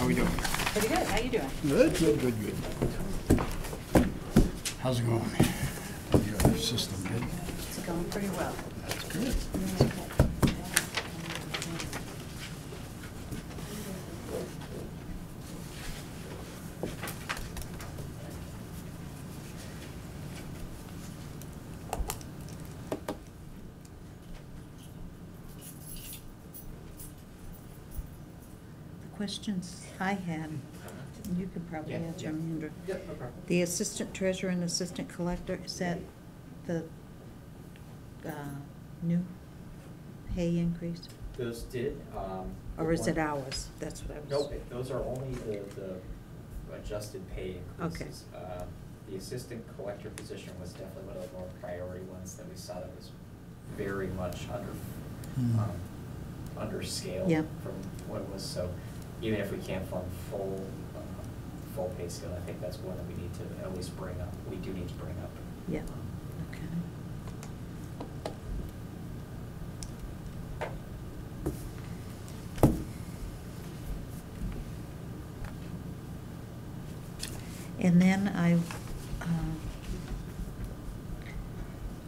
we doing? Pretty good. How you doing? Good, good, good, good. How's it going? Your system good? It's going pretty well. That's good. Questions I had, you could probably answer them, Andrew. Yep, no problem. The assistant treasurer and assistant collector, is that the new pay increase? Those did. Or is it ours? That's what I was. Nope, those are only the adjusted pay increases. The assistant collector position was definitely one of the more priority ones that we saw that was very much under scale from what it was. So even if we can't fund full pay scale, I think that's one that we need to at least bring up. We do need to bring up. Yeah. Okay. And then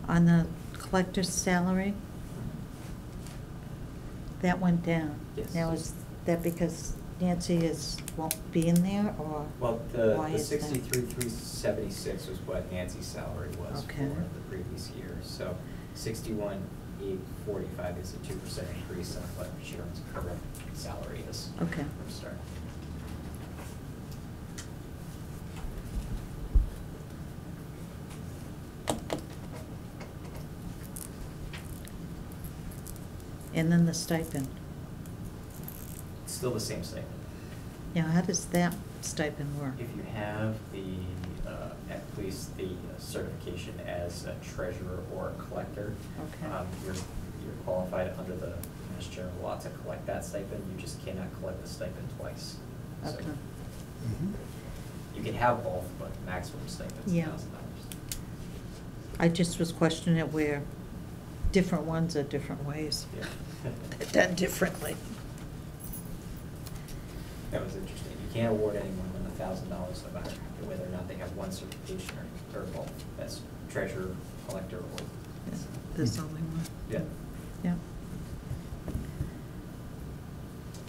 on the collector's salary, that went down. Yes. Now, is that because Nancy won't be in there, or Well, why the is that? 63,376 was what Nancy's salary was Okay. for the previous year. So 61,845 is a 2% increase on what Sharon's current salary is. Okay. From start. And then the stipend. It's still the same stipend. Now, how does that stipend work? If you have at least the certification as a treasurer or a collector, Okay. you're qualified under the Mass General Law to collect that stipend. You just cannot collect the stipend twice. So Okay. you can have both, but maximum stipend's Yeah. $1,000. I just was questioning it where different ones are different ways. Yeah. They're done differently. That was interesting. You can't award anyone more than $1,000 no matter whether or not they have one certification or both, as treasurer, collector, or. Yeah, there's only one. Yeah. Yeah.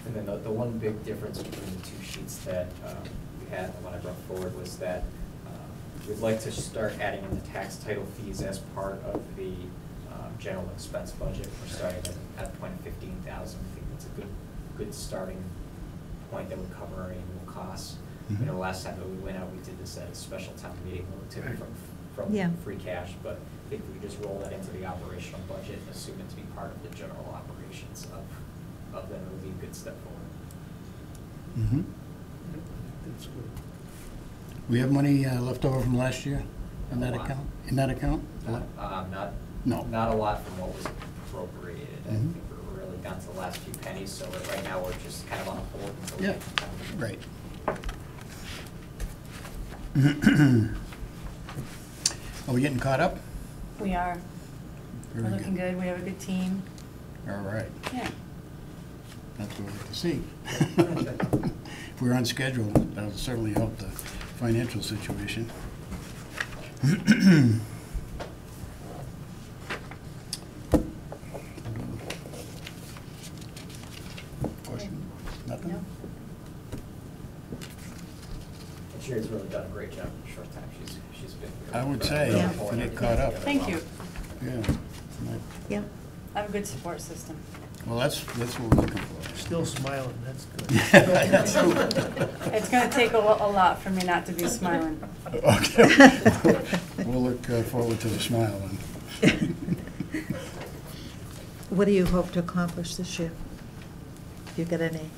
And then the one big difference between the two sheets that we had when I brought forward was that we'd like to start adding in the tax title fees as part of the general expense budget. We're starting at a point of 15,000. I think that's a good starting point that would cover our annual costs. You know, last time that we went out, we did this at a special town meeting. We took it from free cash, but I think we just roll that into the operational budget and assume it to be part of the general operations of them. It would be a good step forward. Mm-hmm. That's good. We have money left over from last year in that account? In that account? Not a lot from what was appropriated. I think we're really down to the last few pennies, so right now we're just kind of on hold until we get to town meeting. Right. Are we getting caught up? We are. Very We're looking good. We have a good team. All right. Yeah. That's what we like to see. If we're on schedule, that'll certainly help the financial situation. Question? Nothing? No. Sherry's really done a great job in a short time. She's been. I would say, Yeah. to get caught up. Thank you. Yeah. Yep. I have a good support system. Well, that's what we're looking for. Still smiling, that's good. It's going to take a lot for me not to be smiling. Okay. We'll look forward to the smile then. What do you hope to accomplish this year? You got any?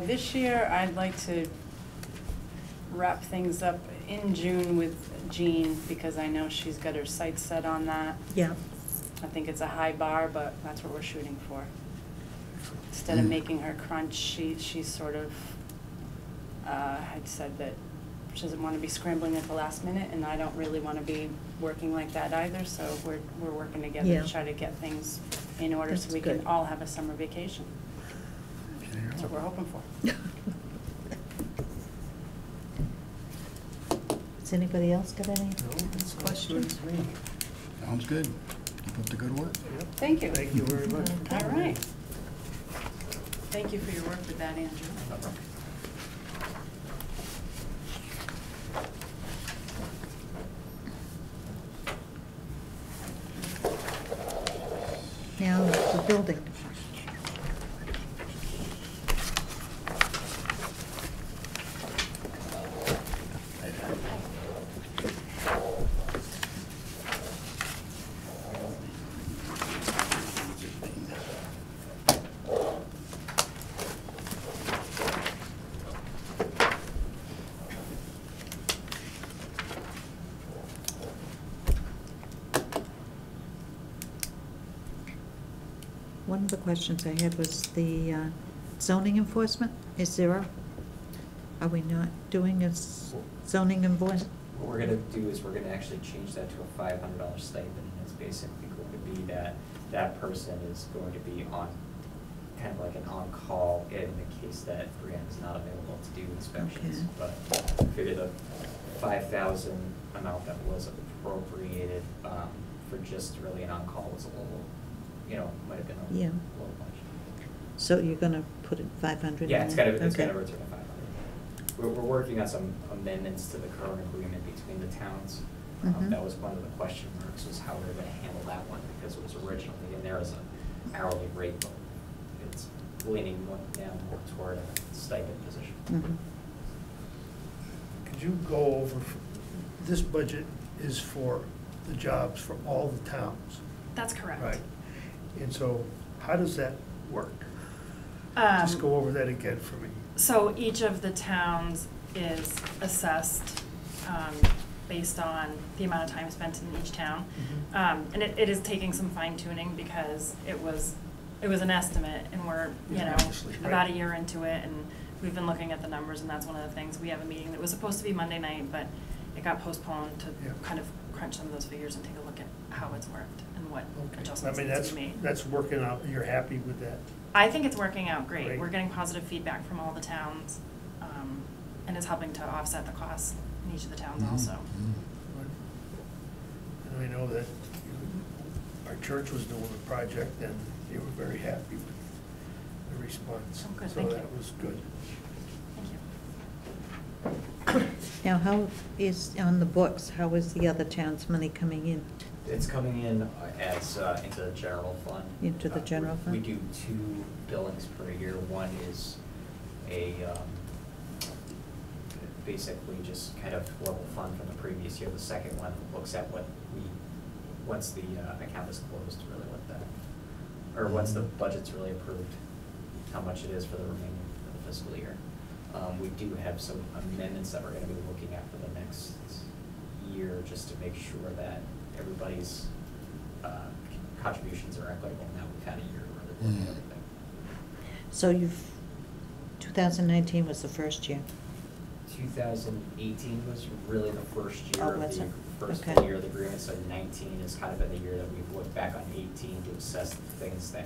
This year, I'd like to wrap things up in June with Jean, because I know she's got her sights set on that. Yeah. I think it's a high bar, but that's what we're shooting for. Instead of making her crunch, she sort of had said that she doesn't want to be scrambling at the last minute, and I don't really want to be working like that either, so we're working together Yeah. to try to get things in order so That's we good. can all have a summer vacation. That's what we're hoping for. Does anybody else got any That's questions? good to me. Sounds good. Keep up the good work. Yep. Thank you. Thank you very much. All right. Thank you for your work with that, Andrew. Now, the building. One of the questions I had was the zoning enforcement. Are we not doing zoning enforcement? What we're gonna do is we're gonna actually change that to a $500 stipend, and it's basically going to be that that person is going to be on, kind of like an on-call in the case that Brianne is not available to do inspections. Okay. But I figured the 5,000 amount that was appropriated for just really an on-call was a little, might have been a Yeah. little much. So you're gonna put it 500 in Yeah, it's gonna there? return Okay. to 500. We're working on some amendments to the current agreement between the towns. Mhm. That was one of the question marks, was how we were gonna handle that one, because it was originally in there as an hourly rate, but it's leaning now more toward a stipend position. Mhm. Could you go over, this budget is for the jobs for all the towns, That's correct. right? And so, how does that work? Just go over that again for me. So each of the towns is assessed based on the amount of time spent in each town. Mhm. And it is taking some fine tuning because it was an estimate, and we're, Yeah, obviously, right. about a year into it, and we've been looking at the numbers, and that's one of the things. We have a meeting that was supposed to be Monday night, but it got postponed to Yeah. kind of crunch some of those figures and take a look at how it's worked and what Okay. I adjustments mean, need to that's, be made. that's working out, you're happy with that? I think it's working out great. Great. We're getting positive feedback from all the towns, and it's helping to offset the costs in each of the towns Mhm. also. And I know that our church was doing a project, and they were very happy with the response. Oh, good, thank you. So that was good. Thank you. Now, how is, on the books, how is the other town's money coming in? It's coming in as, into the general fund. Into the general We fund? do 2 billings per year. One is basically just kind of level fund from the previous year. The second one looks at what once the account is closed, really what that, or once the budget's really approved, how much it is for the remaining of the fiscal year. We do have some amendments that we're gonna be looking at for the next year, just to make sure that everybody's contributions are equitable. Now we've had a year to really look at everything. So 2019 was the first year? 2018 was really the first year Oh, of was the it? first Okay. full year of the agreement, so 19 has kind of been the year that we've looked back on 18 to assess the things that,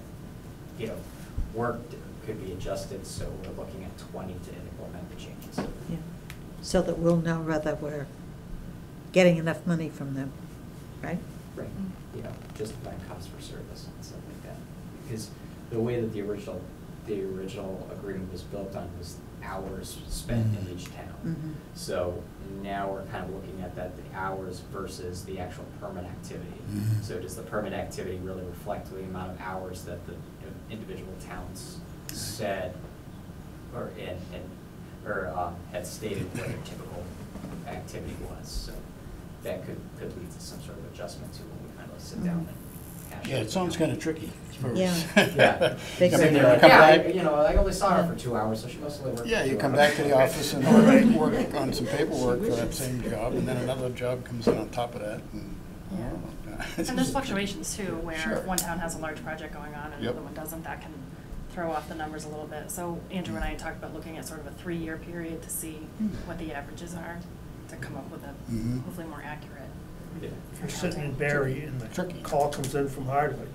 worked, could be adjusted, so we're looking at 20 to implement the changes. Yeah. So that we'll know whether we're getting enough money from them, right? Right, justifying cost for service and stuff like that. Because the way that the original agreement was built on was hours spent in each town. Mhm. So now we're kind of looking at that, the hours versus the actual permit activity. Mhm. So does the permit activity really reflect the amount of hours that the individual towns said or had stated what their typical activity was? So that could lead to some sort of adjustment to when we kind of sit down and hash Yeah, it sounds kind of tricky. as far as- Yeah. Yeah. Big Come in city. there and Yeah, come I back. only saw her Yeah. for 2 hours, so she must have only worked for 2 Yeah, hours. you come back to the office and work on some paperwork for that same job, and then another job comes in on top of that, and, I don't know. And there's fluctuations too, where Sure. if one town has a large project going on and Yep. another one doesn't, that can throw off the numbers a little bit. So Andrew and I talked about looking at sort of a 3-year period to see what the averages are, to come up with a Mhm. hopefully more accurate. Yeah. If you're sitting in Barre and the Tricky. call comes in from Hardwick,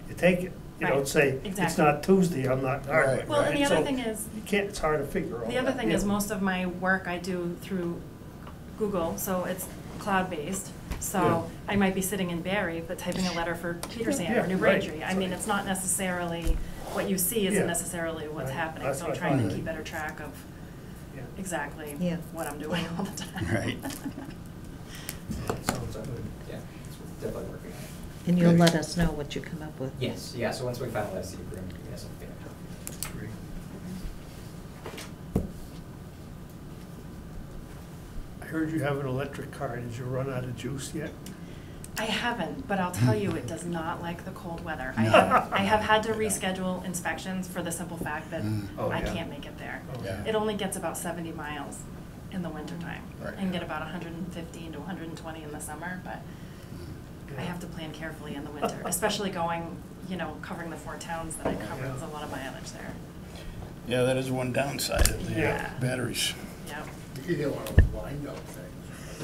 you take it. You don't Right, say, it's exactly. not Tuesday, I'm not Hardwick, Right. Well, and the right? other So thing is, you can't, it's hard to figure all the other that thing is in. most of my work I do through Google, so it's cloud-based. Yeah. So I might be sitting in Barre, but typing a letter for Peterson Yeah, or New right. Braintree. I mean, it's not necessarily, what you see isn't Yeah. necessarily what's Right. happening. That's So I'm what I trying to thought. keep better track of Yeah. exactly Yeah. what I'm doing all the time. Right. Sounds So, good. yeah, it's definitely working on it. And you'll Good. let us know what you come up with. Yes, yeah, so once we finalize the agreement, we have something to copy. Great. I heard you have an electric car. Did you run out of juice yet? I haven't, but I'll tell you, it does not like the cold weather. No. I have had to reschedule inspections for the simple fact that Oh, I yeah. can't make it there. Oh, Yeah. It only gets about 70 miles in the wintertime, Right. and get about 115 to 120 in the summer, but I have to plan carefully in the winter, especially going, covering the 4 towns that I cover, Yeah. there's a lot of mileage there. Yeah, that is one downside of the Yeah. batteries. Yep. You get one of those wind-up things.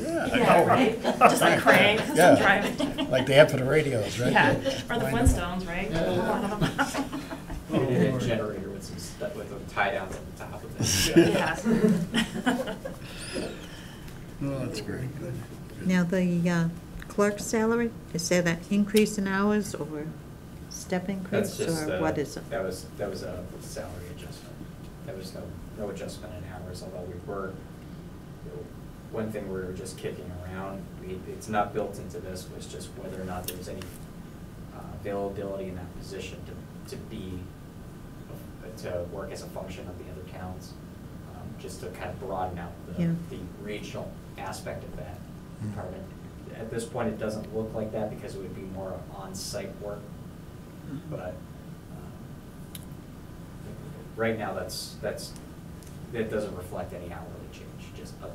Yeah, I Yeah, know. right? Just like crank, as I'm Yeah. driving. Like they have for the radios, right? Yeah, or the Wind 'em up. Flintstones, right? Yeah. A lot of them. Oh, We did a Lord. generator with some stuff, with a tie downs at the top of it. Yeah. Oh, that's great. Good. Now, the clerk's salary, is that an increase in hours or step That's increase, just, or what is it? that was a salary adjustment. There was no adjustment in hours, although we were, one thing we were just kicking around, it's not built into this, was just whether or not there was any availability in that position to work as a function of the other towns, just to kind of broaden out Yeah. the regional aspect of that Mm. department. At this point, it doesn't look like that because it would be more on-site work, but right now, that doesn't reflect any hourly change,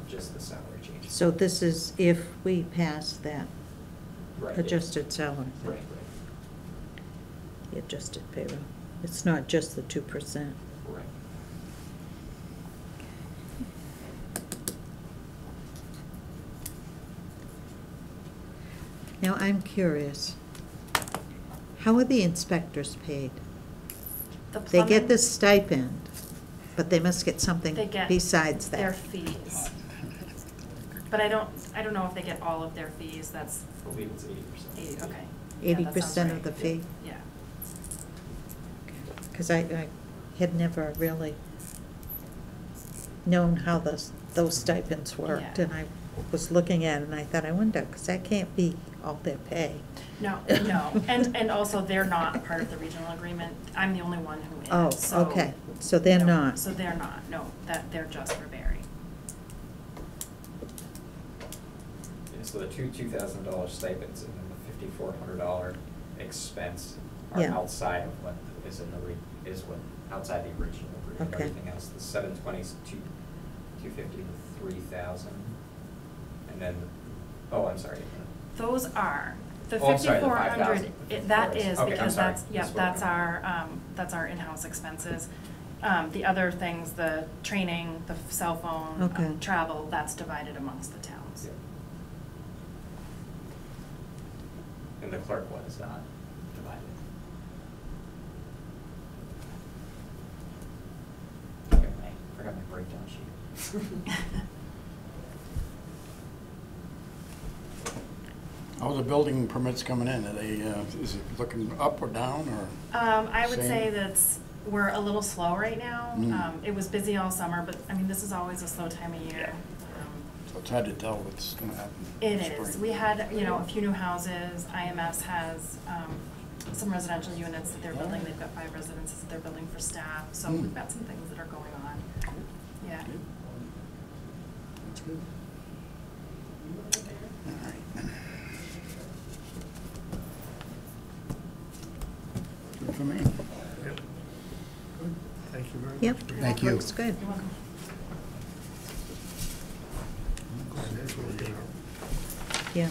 just the salary change. So this is if we pass that Right. adjusted salary? Right, The adjusted payroll. It's not just the 2%. right. Now, I'm curious. How are the inspectors paid? The They get plumbing, the stipend, but they must get something they get besides their that. fees. But I don't know if they get all of their fees, that's I believe it's 80%. okay. Yeah, that sounds 80% of right. the fee? Yeah. Because I had never really known how those stipends worked. Yeah. And I was looking at it and I thought, I wonder, because that can't be all their pay. No, and also they're not a part of the regional agreement. I'm the only one who is. Oh, so, okay. So they're no, not. So they're not, no, they're just for Barry. Yeah, so the $2,000 stipends and then the $5,400 expense are Yeah. outside of what is what outside the original agreement. Okay. Everything else, the 720 is 250 to 3,000, and then, I'm sorry. Those are, the Oh, I'm sorry, the 5,400, 5,000. that is, Okay, I'm because sorry. that's Misspoken. that's our in-house expenses. The other things, the training, the cell phone, Okay. travel, that's divided amongst the towns. Yeah. And the clerk one is not divided. Forgot my breakdown sheet. How's the building permits coming in? Are they, is it looking up or down, or? I would Same. say we're a little slow right now. Mm. It was busy all summer, but I mean, this is always a slow time of year. So it's hard to tell what's gonna happen. It in is. spring. We had, a few new houses. IMS has some residential units that they're building. They've got 5 residences that they're building for staff. So Mm. we've got some things that are going on. Yeah. Good. That's good. All right. Good for me. Yep. Good. Thank you very much. Yep. for your- Thank you. Looks good. You're welcome. Glad that's working out. Yeah.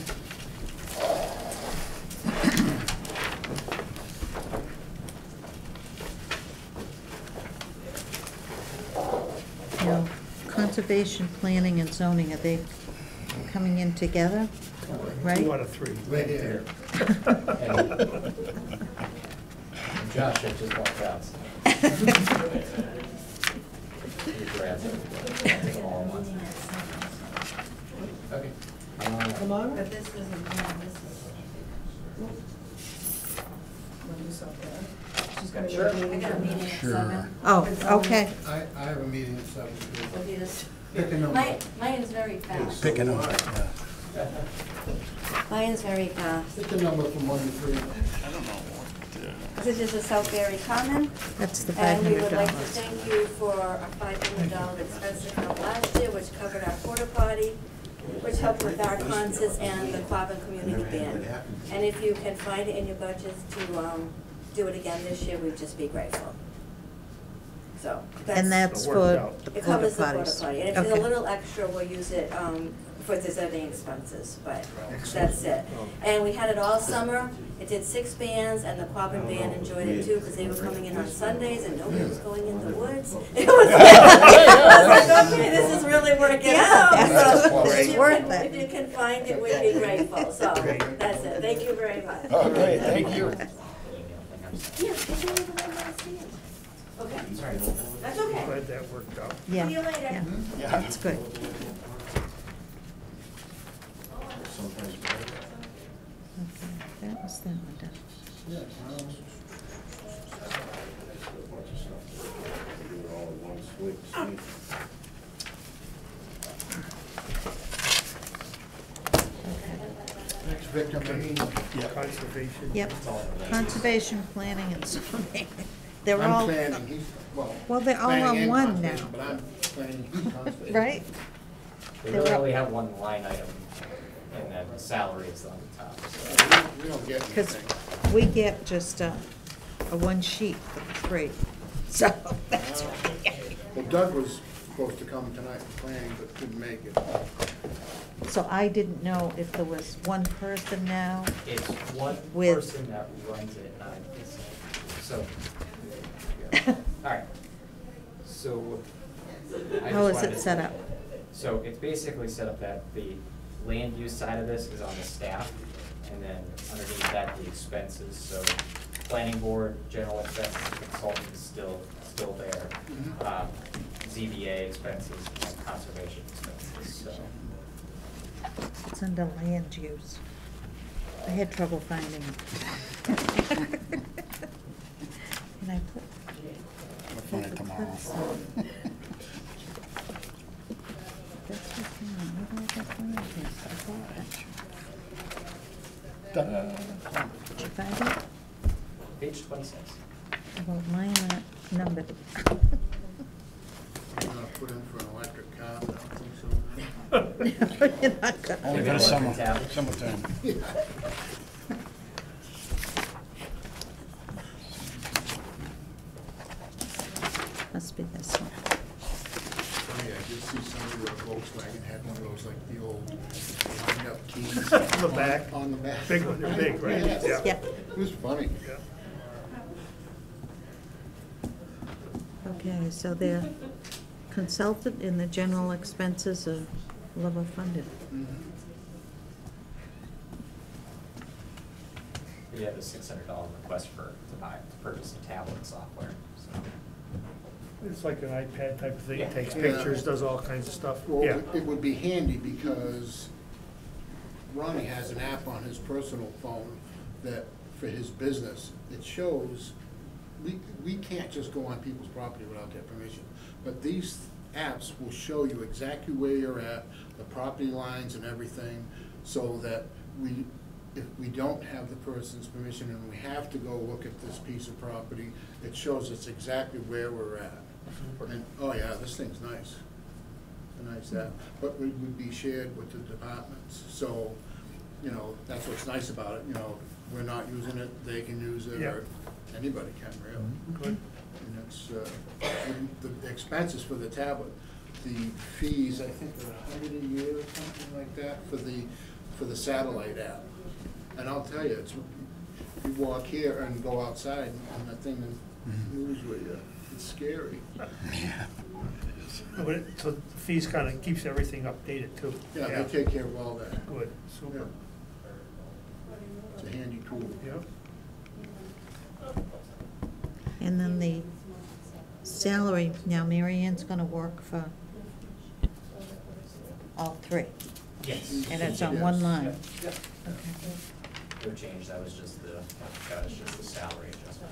Now, conservation, planning, and zoning, are they coming in together? Right? 2 out of 3. Right here. And Josh had just walked out. So. He grabs it. Take them all at once. Okay. But this isn't, yeah, this is. She's got Sure. a meeting. I got a meeting at Sure. 7. Oh, okay. I have a meeting at 7. If you just- Pick a number. Mine is very fast. Picking up, yeah. Mine is very fast. Pick a number from 1 to 3. This is a South Berry Common. That's the And we would like to $500. thank you for a $500 expense account last year, which covered our porta potty, which helped with our concerts and the Quabbin Community Band. And if you can find it in your budgets to do it again this year, we'd just be grateful. So And that's So worked for out. the it porta covers the porta potties. potty. And if there's a Okay. little extra, we'll use it for deserving expenses, but that's it. And we had it all summer. It did 6 bands, and the Quabbin Band enjoyed it too, because they were coming in on Sundays and nobody was going in the woods. It was I was like, okay, this is really working Yeah, out. that's So good. if It's you worth can- it. If you can find it, we'd be grateful. So that's it. Thank you very much. Okay, thank you. Yeah, I can't even understand. Okay, Sorry. that's okay. Glad that worked out. Yeah, See you later. yeah, Yeah. that's good. Okay, that was that one done. Next victim, Conservation. Yep, conservation, planning, and zoning. They're I'm all, planning, he's, well, they're all planning on and one conservation, now, But I'm planning and conservation. right? They They're really up. only have one line item, and then the salary is on the top. So. We don't get Because anything. we get just a one sheet for the 3, so that's what we get. Well, Doug was supposed to come tonight for planning, but couldn't make it. So I didn't know if there was one person now. It's one With- person that runs it, and so. All right. So. I How just is wanted it to- set up? So it's basically set up that the land use side of this is on the staff, and then underneath that, the expenses. So planning board, general expenses, consultant is still there. Mhm. ZBA expenses and conservation expenses, so. It's under land use. I had trouble finding it. And I put. We'll find it tomorrow. That's what's in there. Maybe I got land use. I thought Ta-da. that. Did you find it? Page 26. Well, mine aren't numbered. I'm gonna put in for an electric car, but I don't think so. You're not gonna. Only for the summer, summertime. Must be this one. Funny, I did see somebody with a Volkswagen had one of those, like the old wind-up keys. On the back. On the back. Big one, they're big, right? Yes. Yeah. Yeah. It was funny. Yeah. Okay, so their consultant in the general expenses are level funded. Mhm. We have a $600 request to purchase a tablet software, so. It's like an iPad type of thing, Yeah. it takes Yeah. pictures, does all kinds of stuff, Well, yeah. it would be handy because Ronnie has an app on his personal phone that, for his business, it shows, we can't just go on people's property without their permission. But these apps will show you exactly where you're at, the property lines and everything, so that if we don't have the person's permission and we have to go look at this piece of property, it shows us exactly where we're at. And, oh yeah, this thing's nice, a nice app, but it would be shared with the departments, so, you know, that's what's nice about it, you know, we're not using it, they can use it, Yeah. or anybody can really. Good. And it's, the expenses for the tablet, the fees, I think are $100 a year or something like that for the satellite app. And I'll tell you, it's, you walk here and go outside and that thing moves with you, it's scary. Yeah. But so the fees kind of keeps everything updated too. Yeah, they take care of all that. Good, Yeah. super, It's a handy tool. yep. And then the salary, now Mary Ann's gonna work for all three, Yes. and it's on one line. Yep. Okay. No change, that was just the salary adjustment.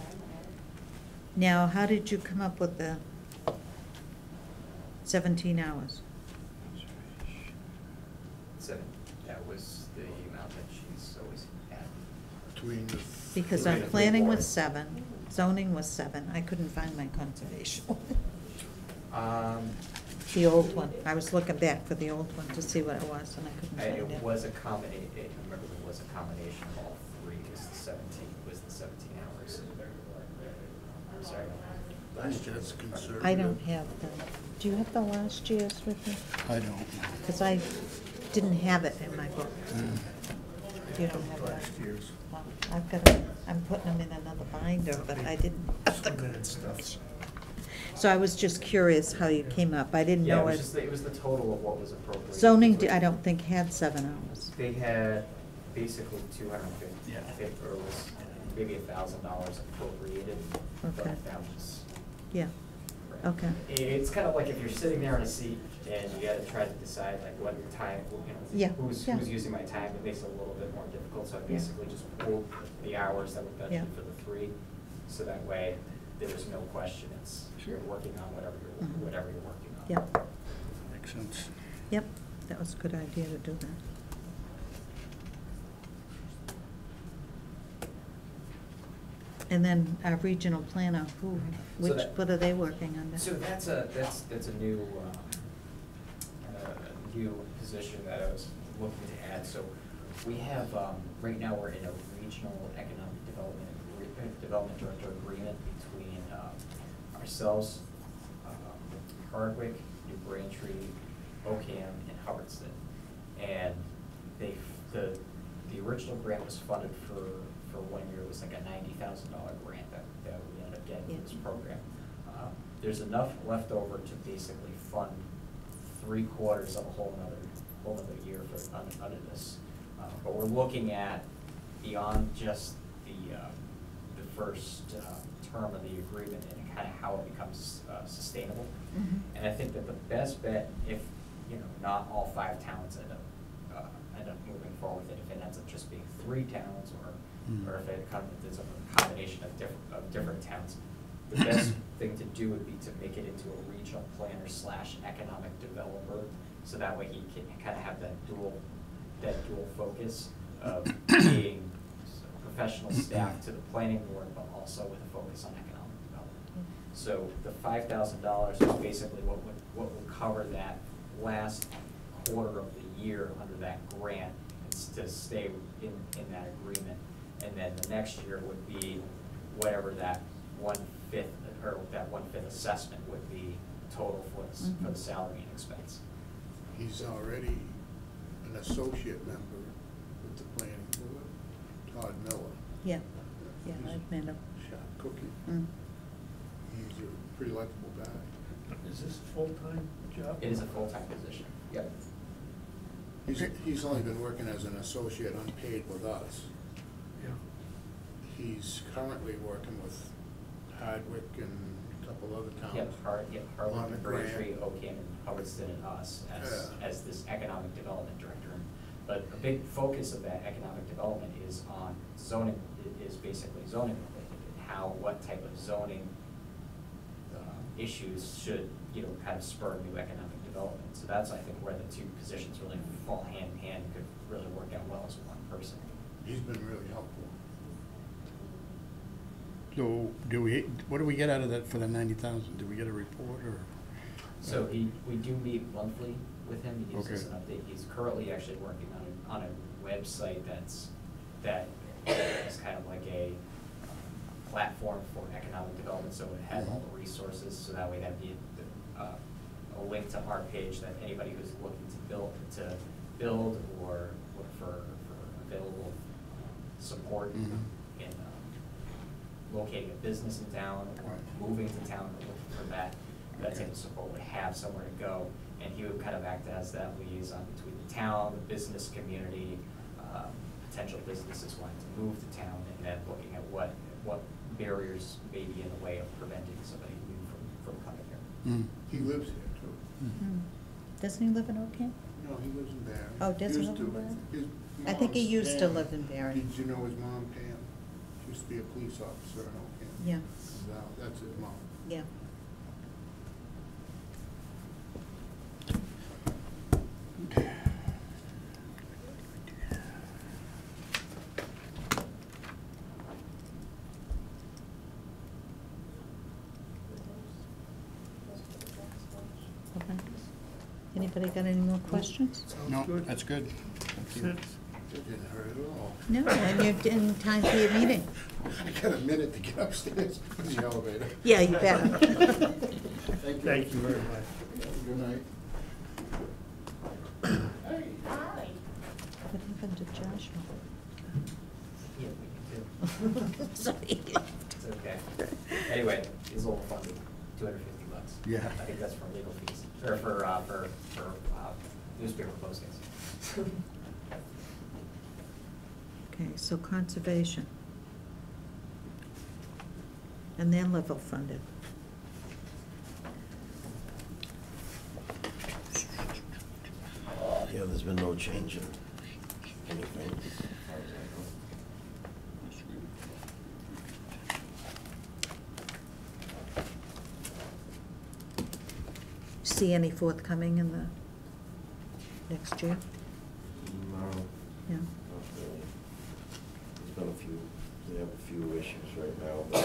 Now, how did you come up with the 17 hours? That was the amount that she's always had. Between the. Because our planning was 7, zoning was 7, I couldn't find my conservation. The old one, I was looking back for the old one to see what it was, and I couldn't find it. It was a combination, remember, it was a combination of all three, it was the 17 hours. I'm sorry. Last year's conservative. I don't have the, do you have the last year's with you? I don't. Because I didn't have it in my book. You don't have Last that? year's. Well, I've got them, I'm putting them in another binder, but I didn't have the Submitted stuff. So I was just curious how you came up. I didn't Yeah, know it was the total of what was appropriate. Zoning, I don't think had 7 hours. They had basically 250, Yeah. or was maybe $1,000 appropriated, but Okay. that was. Yeah, okay. It's kind of like if you're sitting there in a seat and you gotta try to decide like what time, Yeah, who's yeah. using my time, it makes it a little bit more difficult, so I Yeah. basically just pulled the hours that were Yeah. budgeted for the 3, so that way there's no question, it's, you're working on whatever Mhm. you're working on. Yep, Makes sense. yep, that was a good idea to do that. And then our regional planner, what are they working under? So that's a new, new position that I was looking to add. So we have, right now, we're in a regional economic development director agreement between ourselves, Hardwick, New Braintree, Ocam, and Hubbardston. And the original grant was funded for 1 year. It was like a $90,000 grant that we ended up getting for this program. There's enough left over to basically fund 3/4 of a whole another year for under this. But we're looking at beyond just the first term of the agreement and kind of how it becomes sustainable. Mhm. And I think that the best bet, if not all 5 towns end up moving forward with it, if it ends up just being 3 towns, or if it there's a combination of different towns, the best thing to do would be to make it into a regional planner / economic developer, so that way he can kind of have that dual focus of being professional staff to the planning board, but also with a focus on economic development. So the $5,000 is basically what would cover that last quarter of the year under that grant, to stay in that agreement. And then the next year would be whatever that 1/5 or that 1/5 assessment would be total for the salary and expense. He's already an associate member with the planning board, Todd Miller. Yeah, yeah, I've met him. Sharp cookie. Mm. He's a pretty likable guy. Is this a full-time job? It is a full-time position. Yep. He's only been working as an associate unpaid with us. Yeah. He's currently working with Hardwick and a couple other towns. Yep, On Harlan, the Braintree, grant. Ocam, and Hubbardston, and us Yeah. as this economic development director. But a big focus of that economic development is on zoning, is basically zoning related, and what type of zoning issues should, kind of spur new economic development. So that's, I think, where the 2 positions really fall hand in hand, could really work out well as one person. He's been really helpful. So what do we get out of that for the 90,000? Do we get a report or? So we do meet monthly with him. He gives us an Okay. update. He's currently actually working on a website that is kind of like a platform for economic development, so it has all the resources, so that way that'd be a link to our page that anybody who's looking to build or look for available support in locating a business in town, or moving to town, or looking for that type of support, would have somewhere to go. And he would kind of act as that liaison between the town, the business community, potential businesses wanting to move to town, and then looking at what barriers may be in the way of preventing somebody new from coming here. Mm. He lives here too. Hmm. Doesn't he live in Ocam? No, he lives in Barre. Oh, does he Used live in to. Barre? His I think he mom's used to Pam. live in Barre. Did you know his mom, Pam? She used to be a police officer in Ocam. Yeah, That's his mom. yeah. Okay. Anybody got any more questions? Sounds No, good. that's good. Thank you. That didn't hurt at all. No, and you're in time for your meeting. I got a minute to get upstairs with the elevator. Yeah, you bet. Thank you very much. Good night. What happened to Joshua? Yeah, we can do. Sorry. It's okay. Anyway, it's all funded, $250. Yeah. I think that's for legal fees, or for newspaper postings. Okay, so conservation. And they're level funded. Yeah, there's been no change in anything. See any forthcoming in the next year? No, Yeah. not really. There's been a few, we have a few issues right now, but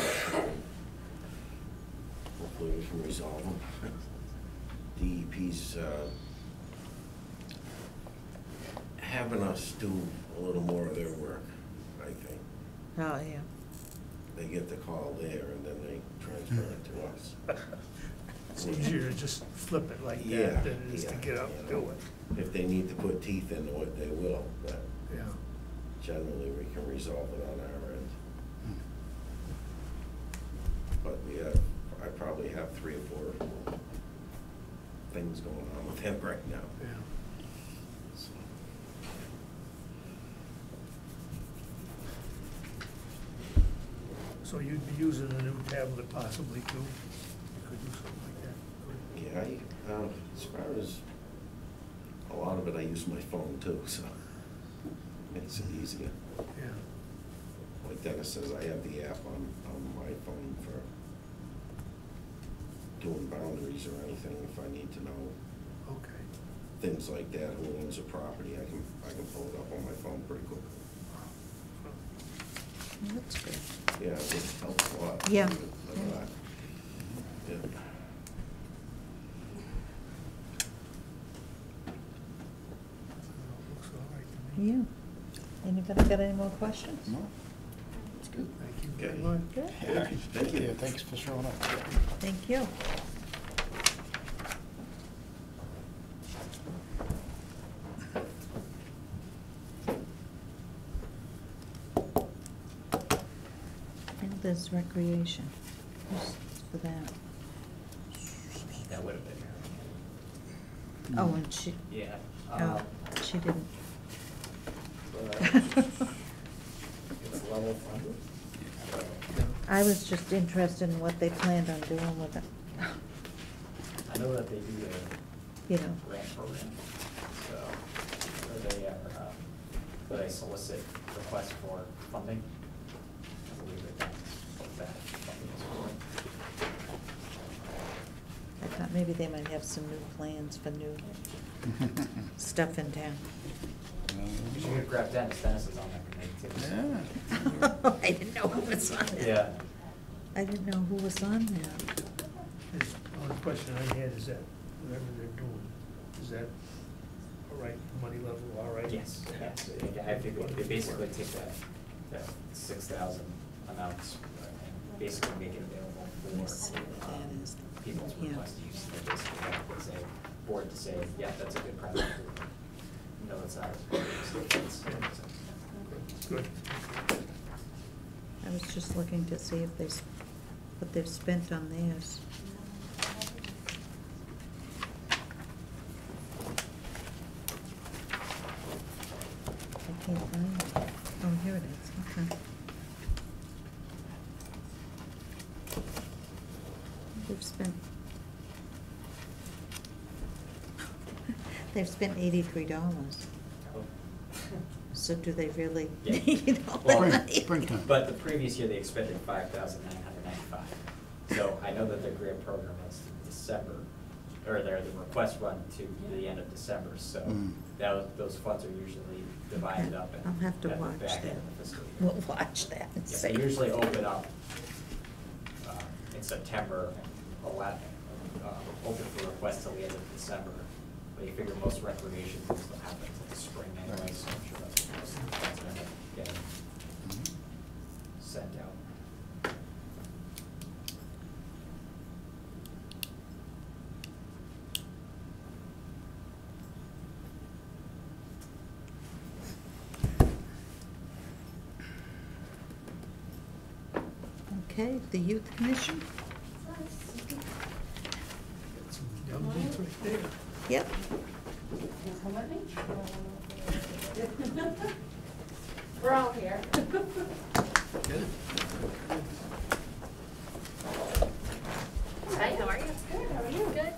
hopefully we can resolve them. DEP's having us do a little more of their work, I think. Oh, yeah. They get the call there and then they transfer it to us. It's easier to just flip it like Yeah, that than it is to yeah, get up and you know. do it. If they need to put teeth into it, they will, but Yeah. generally we can resolve it on our end. Mm. But I probably have 3 or 4 things going on with him right now. Yeah. So, So you'd be using a new tablet possibly too? You could do something like that. yeah, as far as, a lot of it I use my phone too, so makes it easier. Yeah. Like Dennis says, I have the app on my phone for doing boundaries or anything if I need to know Okay. things like that, who owns a property, I can pull it up on my phone pretty quick. Well, that's good. Yeah, it helps a lot. Yeah. A lot. Yeah. Looks all right to me. Yeah. Anybody got any more questions? No, that's good. Thank you very Okay. much. Good. Yeah, Thank you. yeah, thanks for showing up. Thank you. And there's recreation. Who's for that? That would have been, Oh, and she, yeah. oh, she didn't. It's level funded. I was just interested in what they planned on doing with it, I know that they do a you know. grant program, so, or they are, but they solicit requests for funding. I believe that that's what that funding is I thought maybe they might have some new plans for new stuff in town. for. You should grab Dennis, Dennis is on that committee too. so. Yeah. I didn't know who was on it. Yeah. I didn't know who was on there. There's one question I had is that whatever they're doing, is that all right, money level, all right? Yes, yes, I think they basically take that 6,000 amounts and basically make it available Yes, for that is- people's yeah. request use. They basically have to say, board to say, yeah, that's a good project. No, it's not. Good. I was just looking to see if what they've spent on theirs. I can't find it. Oh, here it is, okay. They've spent $83. Oh. So do they really, Yeah. you know? Well, Springtime. But the previous year, they expended $5,995. So I know that their grant program runs to December, or the request run to the end of December, so Mm. those funds are usually divided up at I'll have to at the watch back that. end of the fiscal year. We'll watch that and Yeah, see. they usually open up in September, open for requests till the end of December. But you figure most recreation things don't happen until the spring anyway, Right. so I'm sure that's what most of the funds end up getting sent out. Okay, the Youth Commission? Some young dudes right there. Yep. We're all here. Good. Hi, how are you? Good, how are you? Good.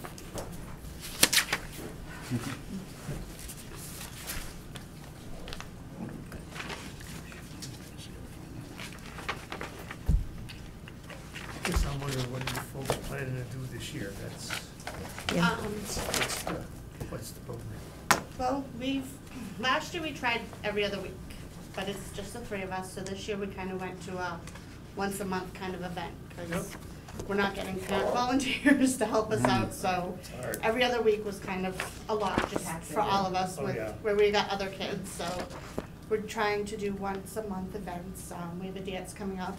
Guess I'm wondering what you folks planning to do this year, that's, Yeah. what's the program? Well, last year we tried every other week, but it's just the three of us, so this year we kind of went to a once-a-month kind of event, because we're not getting parent volunteers to help us out, so It's hard. every other week was kind of a lot, just for all of us, Oh, yeah. where we got other kids, so we're trying to do once-a-month events. We have a dance coming up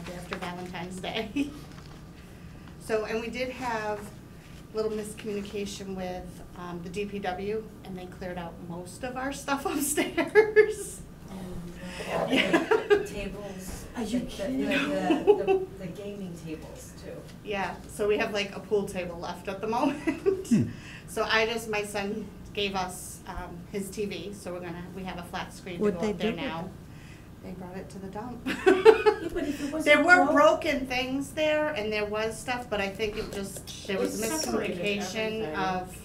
day after Valentine's Day. So, and we did have a little miscommunication with the DPW, and they cleared out most of our stuff upstairs. Yeah. Tables. Are you the- kidding? The gaming tables too. Yeah, so we have like a pool table left at the moment. So my son gave us his TV, so we have a flat screen to What'd go they up there do with now. They brought it to the dump. Yeah, but if it wasn't There were broke- broken things there, and there was stuff, but I think there was It separated miscommunication everything. of,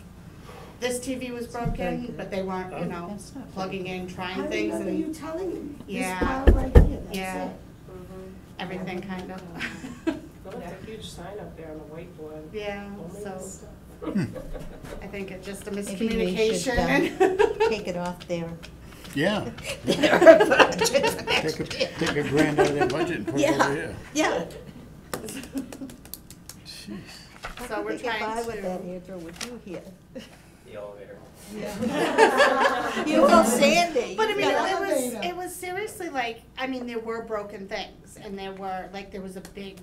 this TV was broken, but they weren't, That's not plugging in, I trying things, remember you and telling me, this Yeah. pile right here, that's Yeah. it. everything kind of. Well, that's a huge sign up there on the whiteboard. Yeah, Only so this stuff. I think it's just a Maybe we should miscommunication. take it off their Yeah. budget Take a, next year. take $1 grand out of their budget and put it over here. Yeah. Jeez. So we're How could they get by trying with that, to, Andrew, with you here? The elevator. You go Sandy. but I You mean, got it was, elevator. it was seriously like, I mean, there were broken things, and there was a big,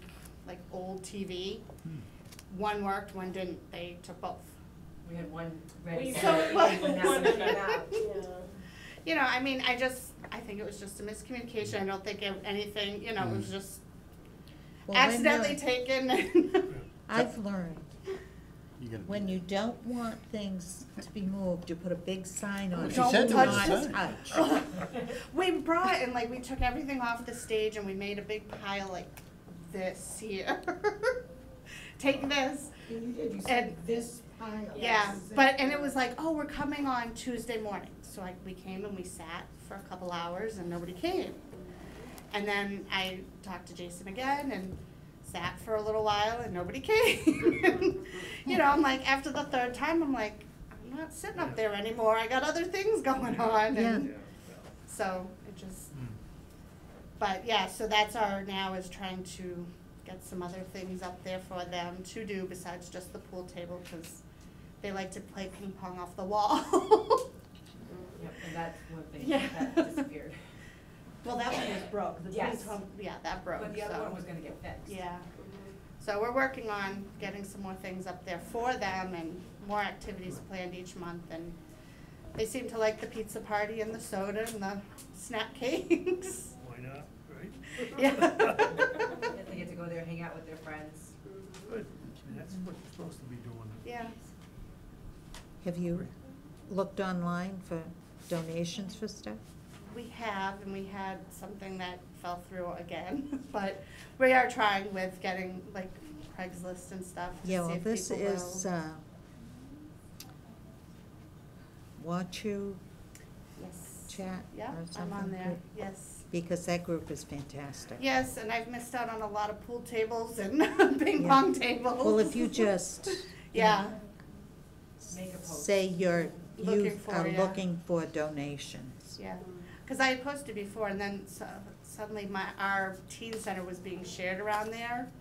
like, old TV. One worked, one didn't, they took both. We had one Well, ready. you So, probably but- when that one came out, yeah. You know, I mean, I think it was just a miscommunication, I don't think anything, it was just Well, when accidentally you're- taken and. I've learned, You gotta- when you don't want things to be moved, you put a big sign on it. She said there was a "Do sign." not touch. We brought, and like, we took everything off the stage and we made a big pile like this here. Take this. And you did, you And- said this pile. Yeah, but, and it was like, oh, we're coming on Tuesday morning. So we came and we sat for a couple hours and nobody came. And then I talked to Jason again and sat for a little while and nobody came. I'm like, after the third time, I'm like, I'm not sitting up there anymore. I got other things going on. And Yeah. so it just, but yeah, so that's now is trying to get some other things up there for them to do besides just the pool table, because they like to play ping pong off the wall. Yep, and that's one thing, Yeah. that disappeared. Well, that one was broke, the Yes. ping pong, yeah, that broke, But the other so- one was gonna get fixed. Yeah, so we're working on getting some more things up there for them and more activities planned each month, and they seem to like the pizza party and the soda and the snap cakes. Why not, right? Yeah. And they get to go there, hang out with their friends. Good, that's what you're supposed to be doing. Yeah. Have you looked online for donations for stuff? We have, and we had something that fell through again, but we are trying with getting, like, Craigslist and stuff to see Yeah, well, if this people is, will. Watch You Yes. Chat Yeah, or I'm something? on there, group? yes. Because that group is fantastic. Yes, and I've missed out on a lot of pool tables and ping Yeah. pong tables. Well, if you just Yeah, Make a post. say you Looking for, are yeah. looking for donations. yeah. Because I had posted before and then suddenly our teen center was being shared around there.